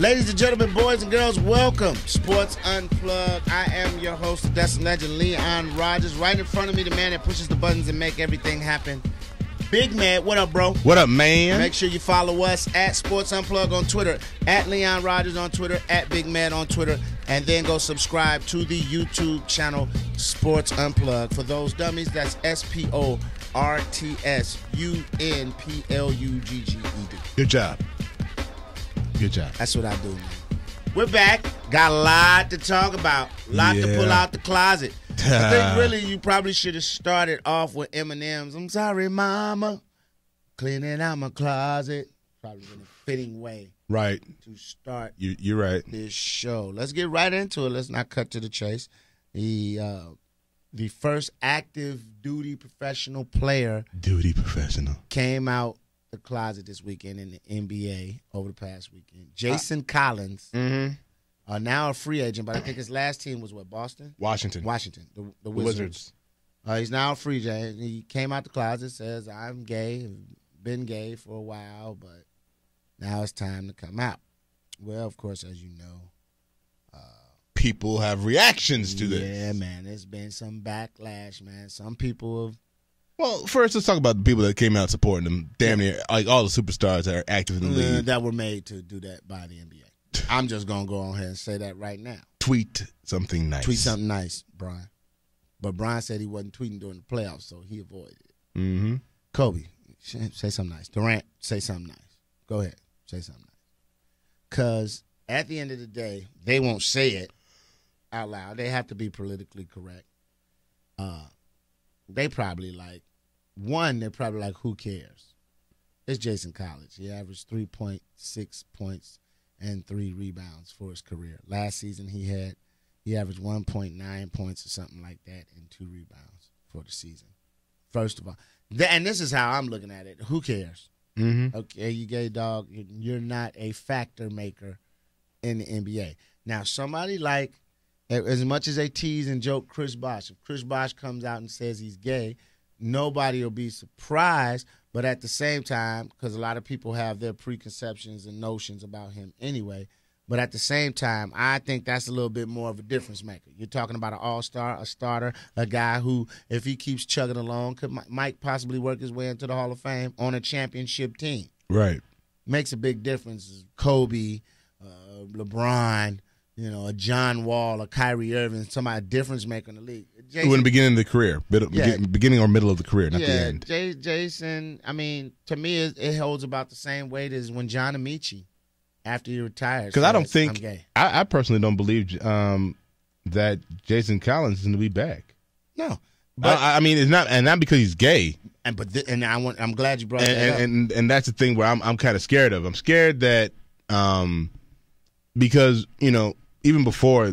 Ladies and gentlemen, boys and girls, welcome. Sports Unplugged. I am your host, the Destin Legend, Leon Rogers. Right in front of me, the man that pushes the buttons and make everything happen. Big Man, what up, bro? What up, man? Make sure you follow us at Sports Unplugged on Twitter, at Leon Rogers on Twitter, at Big Man on Twitter, and then go subscribe to the YouTube channel Sports Unplugged. For those dummies, that's SportsUnplugged. Good job. Good job. That's what I do, man. We're back. Got a lot to talk about. A lot to pull out the closet. I think really you probably should have started off with Eminem's "I'm Sorry, Mama, Cleaning Out My Closet." Probably been a fitting way to start You're right. this show. Let's get right into it. Let's not cut to the chase. The first active duty professional player came out the closet this weekend in the NBA over the past weekend. Jason Collins, now a free agent, but I think his last team was what, Boston? Washington, the Wizards. He's now a free agent. He came out the closet, says, "I'm gay, been gay for a while, but now it's time to come out." Well, of course, as you know, people have reactions to this. Yeah, man, there's been some backlash, man. Some people have. Well, first, let's talk about the people that came out supporting them. Damn near, like all the superstars that are active in the league. That were made to do that by the NBA. I'm just going to go on here and say that right now. Tweet something nice. Tweet something nice, Brian. But Brian said he wasn't tweeting during the playoffs, so he avoided it. Mm-hmm. Kobe, say something nice. Durant, say something nice. Go ahead, say something nice. Because at the end of the day, they won't say it out loud. They have to be politically correct. They're probably like, who cares? It's Jason Collins. He averaged 3.6 points and 3 rebounds for his career. Last season he averaged 1.9 points or something like that and 2 rebounds for the season. First of all, and this is how I'm looking at it. Who cares? Mm-hmm. Okay, you gay dog. You're not a factor maker in the NBA. Now, somebody like, as much as they tease and joke Chris Bosh, if Chris Bosh comes out and says he's gay, nobody will be surprised, but at the same time, because a lot of people have their preconceptions and notions about him anyway, but at the same time, I think that's a little bit more of a difference maker. You're talking about an all-star, a starter, a guy who, if he keeps chugging along, might possibly work his way into the Hall of Fame on a championship team. Right. Makes a big difference. Kobe, LeBron, a John Wall, a Kyrie Irving, somebody difference maker in the league. In the beginning of the career, beginning or middle of the career, not the end. Jason, I mean, to me, it holds about the same weight as when John Amici, after he retires. Because I don't think, I'm gay. I personally don't believe that Jason Collins is going to be back. No, but I mean, it's not, and not because he's gay. I'm glad you brought that up. And that's the thing where I'm kind of scared of. I'm scared that because even before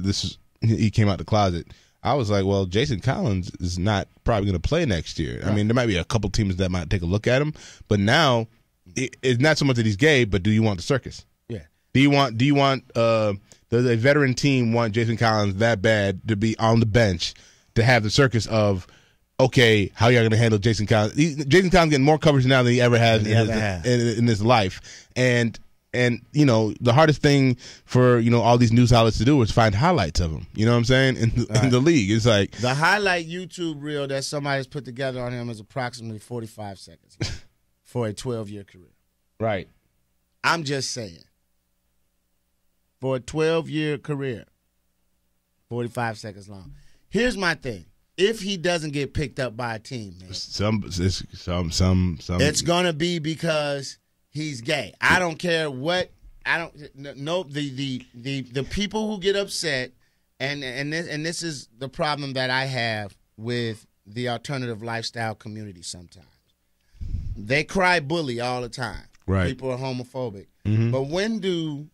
he came out the closet, I was like, well, Jason Collins is not probably going to play next year. Right. I mean, there might be a couple teams that might take a look at him, but now it's not so much that he's gay, but do you want the circus? Yeah. Do you want does a veteran team want Jason Collins that bad to be on the bench to have the circus of, okay, how y'all going to handle Jason Collins? Jason Collins getting more coverage now than he ever has in his life, and the hardest thing for, all these news outlets to do is find highlights of him. You know what I'm saying? In the league. It's like the highlight YouTube reel that somebody's put together on him is approximately 45 seconds for a 12-year career. Right. I'm just saying. For a 12-year career, 45 seconds long. Here's my thing. If he doesn't get picked up by a team, man, it's going to be because he's gay. I don't care what. I don't know the people who get upset, and this is the problem that I have with the alternative lifestyle community. Sometimes they cry bully all the time. Right. People are homophobic, mm-hmm. but when do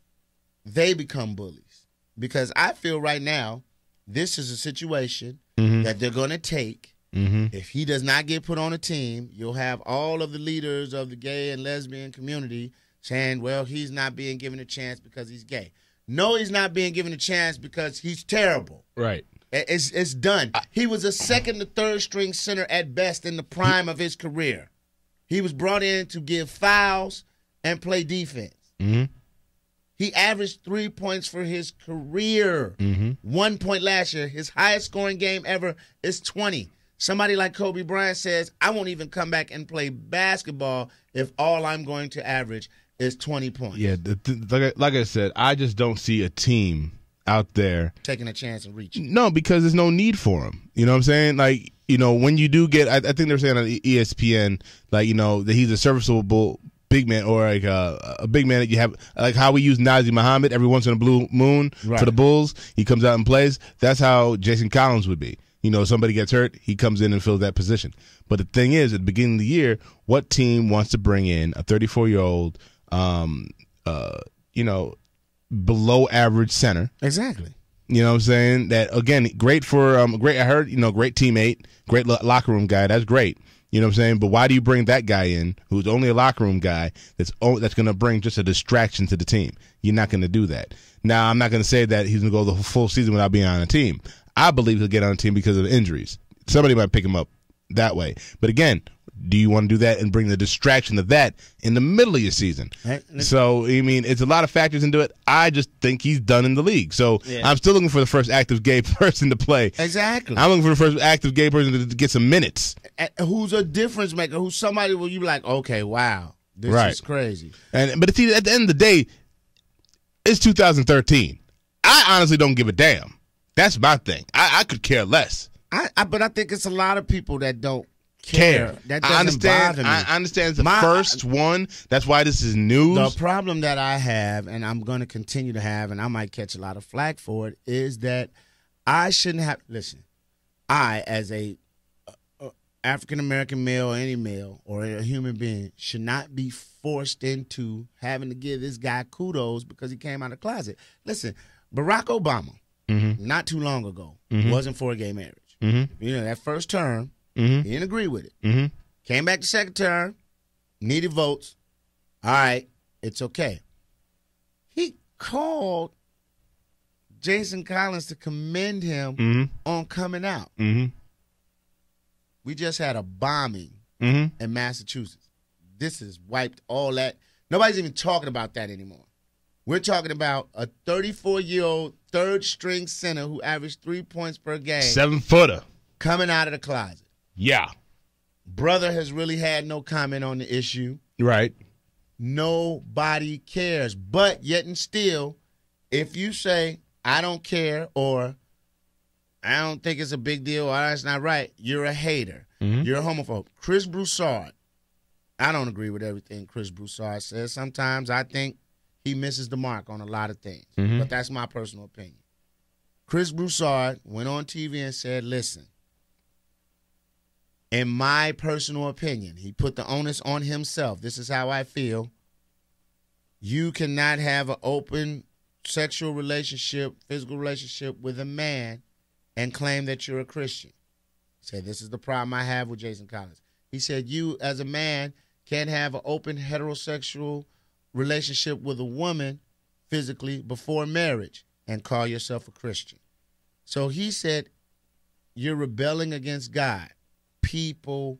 they become bullies? Because I feel right now this is a situation mm-hmm. that they're going to take. Mm-hmm. If he does not get put on a team, you'll have all of the leaders of the gay and lesbian community saying, well, he's not being given a chance because he's gay. No, he's not being given a chance because he's terrible. Right. It's done. He was a second to third string center at best in the prime of his career. He was brought in to give fouls and play defense. Mm-hmm. He averaged 3 points for his career. 1 point last year. His highest scoring game ever is 20. Somebody like Kobe Bryant says, I won't even come back and play basketball if all I'm going to average is 20 points. Yeah, like I said, I just don't see a team out there taking a chance and reaching. No, because there's no need for him. You know what I'm saying? Like, you know, when you do get, I think they're saying on ESPN, like, you know, that he's a serviceable big man, or like a big man that you have, like how we use Nazi Muhammad every once in a blue moon for the Bulls. He comes out and plays. That's how Jason Collins would be. You know, somebody gets hurt, he comes in and fills that position. But the thing is, at the beginning of the year, what team wants to bring in a 34-year-old, you know, below average center? Exactly. You know what I'm saying? That, again, great for great. I heard, you know, great teammate, great locker room guy. That's great. You know what I'm saying? But why do you bring that guy in who's only a locker room guy that's going to bring just a distraction to the team? You're not going to do that. Now, I'm not going to say that he's going to go the full season without being on a team. I believe he'll get on a team because of injuries. Somebody might pick him up that way. But again, do you want to do that and bring the distraction of that in the middle of your season? So, I mean, it's a lot of factors into it. I just think he's done in the league. So I'm still looking for the first active gay person to play. Exactly. I'm looking for the first active gay person to get some minutes. Who's a difference maker? Who's somebody where you be like, okay, wow, this is crazy. But see, at the end of the day, it's 2013. I honestly don't give a damn. That's my thing. I could care less. But I think it's a lot of people that don't care. That doesn't bother me. I understand it's the first one. That's why this is news. The problem that I have, and I'm going to continue to have, and I might catch a lot of flack for it, is that I shouldn't have. Listen, I, as a African-American male, any male, or a human being, should not be forced into having to give this guy kudos because he came out of the closet. Listen, Barack Obama, not too long ago, wasn't for a gay marriage. You know, that first term, he didn't agree with it. Came back the second term, needed votes. All right, it's okay. He called Jason Collins to commend him on coming out. We just had a bombing in Massachusetts. This has wiped all that. Nobody's even talking about that anymore. We're talking about a 34-year-old third-string center who averaged 3 points per game. 7-footer. Coming out of the closet. Yeah. Brother has really had no comment on the issue. Right. Nobody cares. But yet and still, if you say, I don't care, or I don't think it's a big deal, or that's not right, you're a hater. You're a homophobe. Chris Broussard, I don't agree with everything Chris Broussard says. Sometimes I think he misses the mark on a lot of things. But that's my personal opinion. Chris Broussard went on TV and said, listen, in my personal opinion, he put the onus on himself. This is how I feel. You cannot have an open sexual relationship, physical relationship with a man and claim that you're a Christian. He said, this is the problem I have with Jason Collins. He said, you as a man can't have an open heterosexual relationship with a woman physically before marriage and call yourself a Christian. So he said, you're rebelling against God. People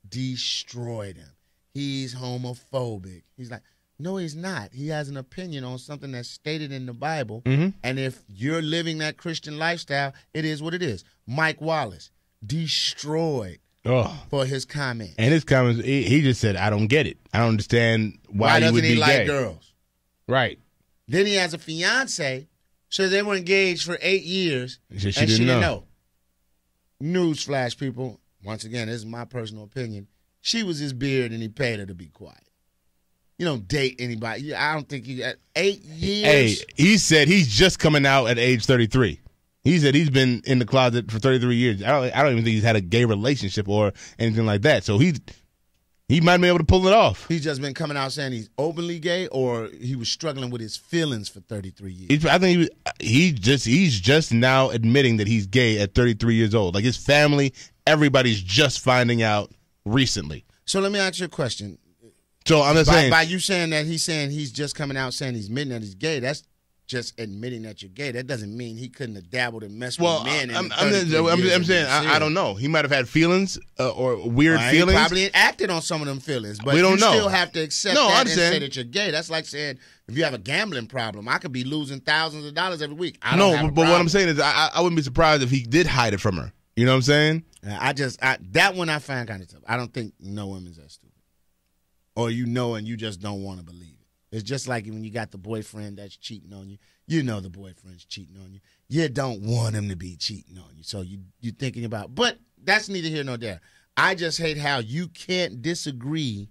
destroyed him. He's homophobic. He's like, no, he's not. He has an opinion on something that's stated in the Bible. And if you're living that Christian lifestyle, it is what it is. Mike Wallace, destroyed for his comment. And his comments, he just said, I don't get it. I don't understand why he would be gay. Why doesn't he like girls? Right. Then he has a fiance, so they were engaged for 8 years, and she didn't know. Newsflash, people. Once again, this is my personal opinion. She was his beard, and he paid her to be quiet. You don't date anybody. I don't think you got 8 years. Hey, he said he's just coming out at age 33. He said he's been in the closet for 33 years. I don't even think he's had a gay relationship or anything like that. So he might be able to pull it off. He's just been coming out saying he's openly gay, or he was struggling with his feelings for 33 years. I think he's just now admitting that he's gay at 33 years old. Like his family, everybody's just finding out recently. So let me ask you a question. So I'm just saying, by you saying that he's just coming out saying he's admitting that he's gay, that's just admitting that you're gay. That doesn't mean he couldn't have dabbled and messed Well, with men. I'm saying I don't know. He might have had feelings or weird feelings. He probably acted on some of them feelings, but we don't you know. still have to accept that and say that you're gay. That's like saying if you have a gambling problem, I could be losing thousands of dollars every week. But what I'm saying is I wouldn't be surprised if he did hide it from her. You know what I'm saying? That one I find kind of tough. I don't think no women's that stupid. Or and you just don't want to believe it. It's just like when you got the boyfriend that's cheating on you. You know the boyfriend's cheating on you. You don't want him to be cheating on you. So you're thinking about, but that's neither here nor there. I just hate how you can't disagree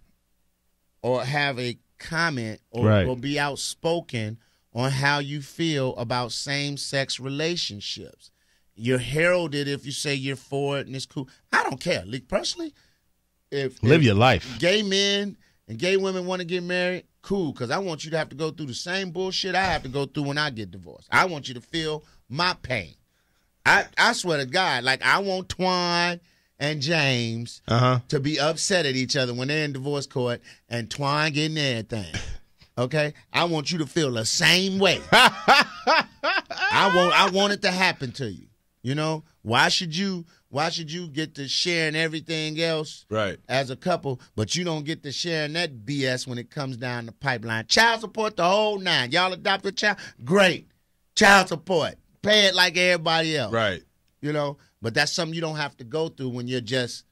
or have a comment or be outspoken on how you feel about same-sex relationships. You're heralded if you say you're for it and it's cool. I don't care. Like, personally, if live your life. Gay men and gay women want to get married, cool, because I want you to have to go through the same bullshit I have to go through when I get divorced. I want you to feel my pain. I swear to God, like I want Twine and James to be upset at each other when they're in divorce court and Twine getting everything. Okay? I want you to feel the same way. I want it to happen to you. You know? Why should you get to sharing everything else as a couple, but you don't get to sharing that BS when it comes down the pipeline? Child support, the whole nine. Y'all adopt a child? Great. Child support. Pay it like everybody else. Right. You know? But that's something you don't have to go through when you're just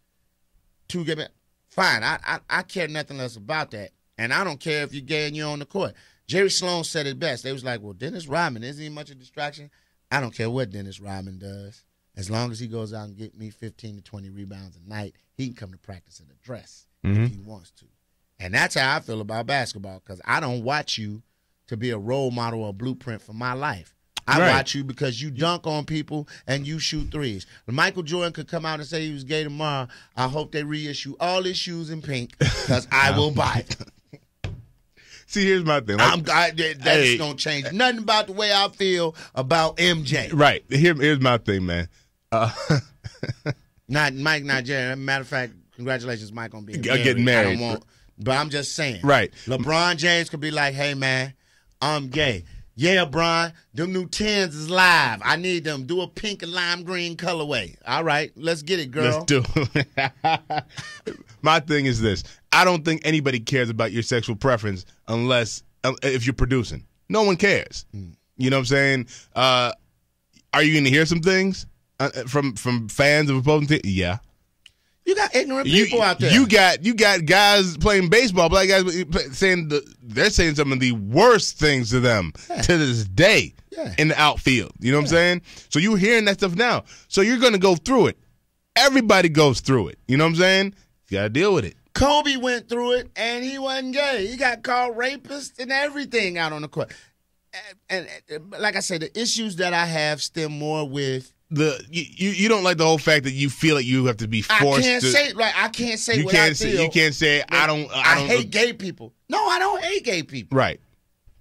two gay men. Fine. I care nothing less about that. And I don't care if you're gay and you're on the court. Jerry Sloan said it best. They was like, well, Dennis Rodman, isn't he much of a distraction? I don't care what Dennis Rodman does. As long as he goes out and get me 15 to 20 rebounds a night, he can come to practice in a dress if he wants to. And that's how I feel about basketball, because I don't watch you to be a role model or blueprint for my life. I watch you because you dunk on people and you shoot threes. When Michael Jordan could come out and say he was gay tomorrow, I hope they reissue all his shoes in pink because I will buy it. See, here's my thing. That's don't change nothing about the way I feel about MJ. Right. Here's my thing, man. Not Mike, not Jerry. Matter of fact, congratulations, Mike, on being married. Getting married. But I'm just saying. Right. LeBron James could be like, hey, man, I'm gay. Yeah, Bron, them new 10s is live. I need them. Do a pink and lime green colorway. All right, let's get it, girl. Let's do it. My thing is this. I don't think anybody cares about your sexual preference unless if you're producing. No one cares. You know what I'm saying? Are you going to hear some things from fans of opposing teams? Yeah. You got ignorant people out there. You got guys playing baseball, black guys saying they're saying some of the worst things to them to this day in the outfield. You know what I'm saying? So you're hearing that stuff now. So you're going to go through it. Everybody goes through it. You know what I'm saying? You got to deal with it. Kobe went through it, and he wasn't gay. He got called rapist and everything out on the court. And like I said, the issues that I have stem more with you don't like the whole fact that you feel like you have to be forced. I can't say what I feel. You can't say I don't hate gay people. No, I don't hate gay people. Right.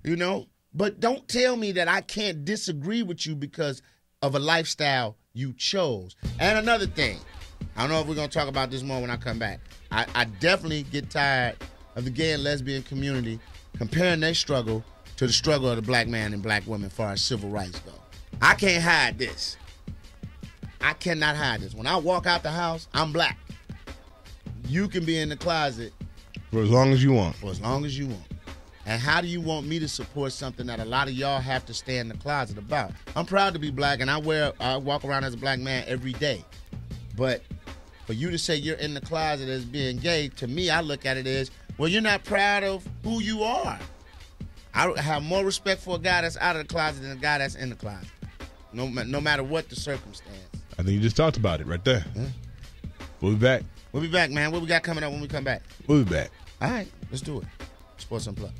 You know, but don't tell me that I can't disagree with you because of a lifestyle you chose. And another thing, I don't know if we're gonna talk about this more when I come back. I definitely get tired of the gay and lesbian community comparing their struggle to the struggle of the black man and black woman as far as civil rights go. I can't hide this. I cannot hide this. When I walk out the house, I'm black. You can be in the closet for as long as you want. For as long as you want. And how do you want me to support something that a lot of y'all have to stay in the closet about? I'm proud to be black, and I walk around as a black man every day. But for you to say you're in the closet as being gay, to me, I look at it as, well, you're not proud of who you are. I have more respect for a guy that's out of the closet than a guy that's in the closet, no matter what the circumstance. I think you just talked about it right there. Yeah. We'll be back. We'll be back, man. What we got coming up when we come back? We'll be back. All right, let's do it. Sports Unplugged.